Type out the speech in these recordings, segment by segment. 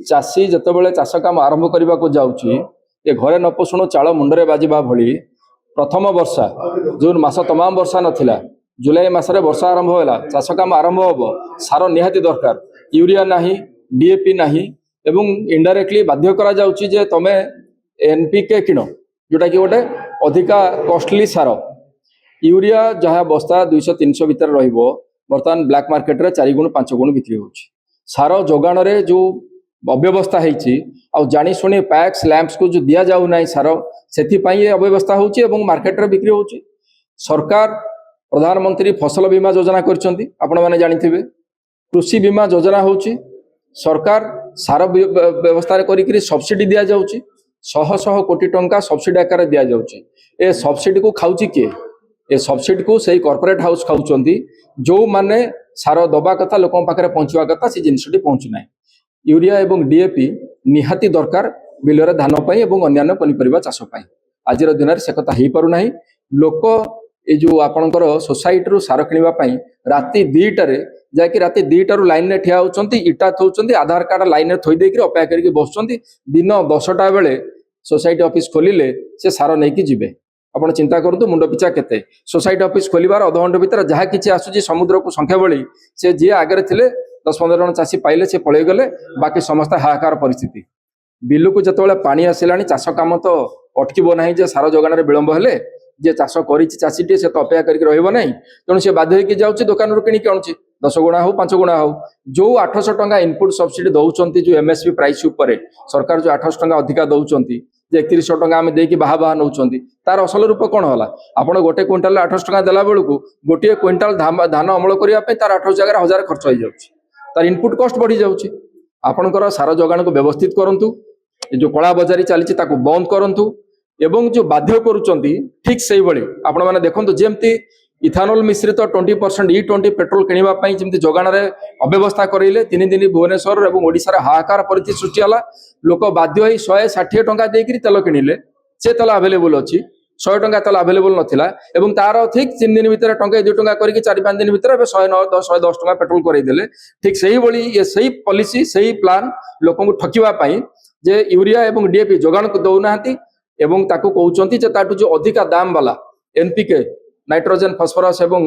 चाषी जितेबाला चाष काम आरंभ करने को जाऊँगी ये घरे न पोषण चाल मुंडरे बाजिबा भली प्रथम वर्षा जून मास तमाम वर्षा नथिला जुलाई मासरे वर्षा आरंभ होला चाष काम आरंभ हम सार निहाती दरकार यूरिया नाही डीएपी नाही एवं इनडायरेक्टली बाध्य करा जाउची जे तमे एनपीके किण जोटा कि गोटे अधिका कॉस्टली सार यूरिया जहाँ बस्ता 200-300 भितर रहिबो बर्तमान ब्लैक मार्केट रे 4 गुण 5 गुण बिक्री होची सार जोगाण रे जो अव्यवस्था होती जानी शुणी पैक्स लैंप्स को जो दिया जाऊ ना सार से अव्यवस्था होची एवं मार्केट रे बिक्री होची सरकार प्रधानमंत्री फसल बीमा योजना करछंती आपण माने जानिथिबे कृषि बीमा योजना होची सरकार सार व्यवस्था करी सब्सिडी दिया जाउची 100 कोटी टंका सब्सिडी आकार दिया जाउची ए सब्सिडी को खाउची के ए सब्सिडी को सही कॉर्पोरेट हाउस खाउचंती जो माने सार दबा कथा लोकन पाखरे पहुंचवा कथा से जिनसटी पहुंचु नाही यूरिया एवं डीएपी निहाती दरकार बिलरे धान पाई एवं अन्य पनीपरिबा चाष पाई आज दिन से कथा हो पारु नाही लोक ए जो आपणकर सोसाइटी रु सार किनिबा पाई राति 2टारे जाकि राति 2टारू लाइन रे ठिया होचंती इटा थौचंती आधार कार्ड लाइन रे थोई देकरी अपेक्षा करके बसचंती दिन 10टा बेले सोसाइटी ऑफिस खोलिले से सार नहीं कि जिबे आपण चिंता करतु मुंड पिछा केते सोसाइटी ऑफिस खोलिबार अध घंटा भीतर जहाँ किसी आसुची समुद्र को संख्या बड़ी से जी आगे थिले 10-15 जन चाषी पाइले से पळै गले बाकी समस्त हाहाकार परिस्थिति बिलु को जतबेले पानी आसिलानी चाष काम तो अटकिबो नाही जे सार जोगान रे विलंब हेले जे चाष करिछि चाषीटी से तो अपेक्षा करके रहइबो नाही तेणु से बाध्य होइके जाउछि दुकान रु किनि आनुछि 10 गुणा हो 5 गुणा हो जो 800 टंका इनपुट सब्सिडी दउचंती जो एमएसपी प्राइस ऊपर सरकार जो 800 टंका अधिका दउचंती जे 3100 टंका आमे देकी बाहा बाहा नउचंती तार असल रूप कोन होला आपण गोटे क्विंटाल 800 टंका देला बेलकू गोटे क्विंटाल धान अमल करिया पे तार 800 जगह 1000 खर्च हो जाउछि तार इनपुट कॉस्ट बढ़ी जाउछि आपणकर सार जोगान को व्यवस्थित करंतु जो कला बजारी चली ताको बंद करंतु एवं जो बाध्य करूचंती ठीक सही बळी आपण माने देखंतु जेमती इथानॉल मिश्रित 20% E20 पेट्रोल किनिबा पई जेमती जोगान रे अव्यवस्था करेले 3 दिन भुवनेश्वर एवं ओडिसा रे हाहाकार परिस्थिति सृष्टि हला लोक बाध्य होई 160 टंका देकरी तेल किनिले से तेल अवेलेबल अछि 100 टंका तेल अवेलेबल नथिला एवं तार ठीक 3 दिन भीतर टंका 2 टंका करके 4-5 दिन भीतर 110 टंका पेट्रोल करै देले ठीक सही बळी ये सही पॉलिसी सही प्लान लोकन को ठकिबा पई जे यूरिया एवं डीएपी जोगान को दउनाहांती एवं ताको कहउचंती जे ताटू जो अधिका दाम वाला एनपीके नाइट्रोजन फॉस्फोरस एवं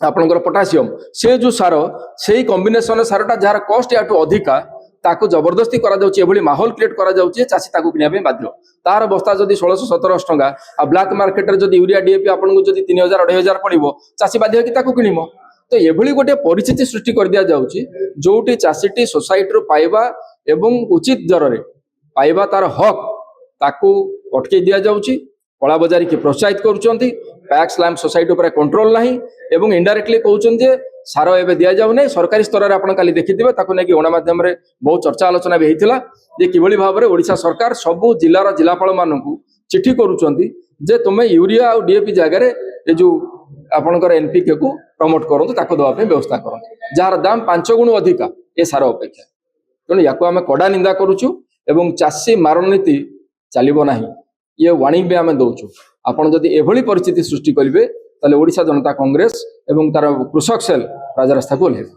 आपनकर पोटासियम से जो सार से कॉम्बिनेशन सारटा जार कॉस्ट याटू अधिका ताको जबरदस्ती करा जाउची एभली माहौल क्रिएट करा जाउची चासी ताको किनिया पे बाध्य तार बस्ता जदी 1617 टंका आ ब्लैक मार्केट रे जदी यूरिया डीएपी आपन को जदी 3000-2500 पड़िबो चासी बाध्य कि ताको किनिमो तो एभली गोटे परिस्थिति सृष्टि कर दिया जाउची जोटी चासीटी सोसाइटी रो पाइबा एवं उचित दर रे पाइबा तार हक ताकू अटके दिया जाउची कला बजारी के प्रोत्साहित करूचंती पैक्स लैंप सोसाइटी ऊपर कंट्रोल नाही एवं इनडायरेक्टली कहउचन जे सार एबे दिया जाउ नै सरकारी स्तर रे आपण काली देखिथिबे ताकू नै कि गणमाध्यम रे बहुत चर्चा आलोचना भी हेतिला जे किबळी भाव रे ओडिशा सरकार सबु जिल्लार जिलापाल मानकू चिठी करूचंती जे तुमे यूरिया और डीएपी जगह रे ए जो आपणकर एनपीके को प्रमोट करंतु ताकू दवा पे व्यवस्था करंतु जार दाम 5 गुण अधिका ए सार अपेक्षा तेणु याकू आमे कड़ा निंदा करूछु एवं चाषी मारणनीति चलिबो नाही ये वार्निंग भी आमे दउछु आपण जदि एभली परिस्थिति सृष्टि करिवे ताले ओडिशा जनता कांग्रेस एवं तार कृषक सेल राजरास्ता को ओल्हेबे।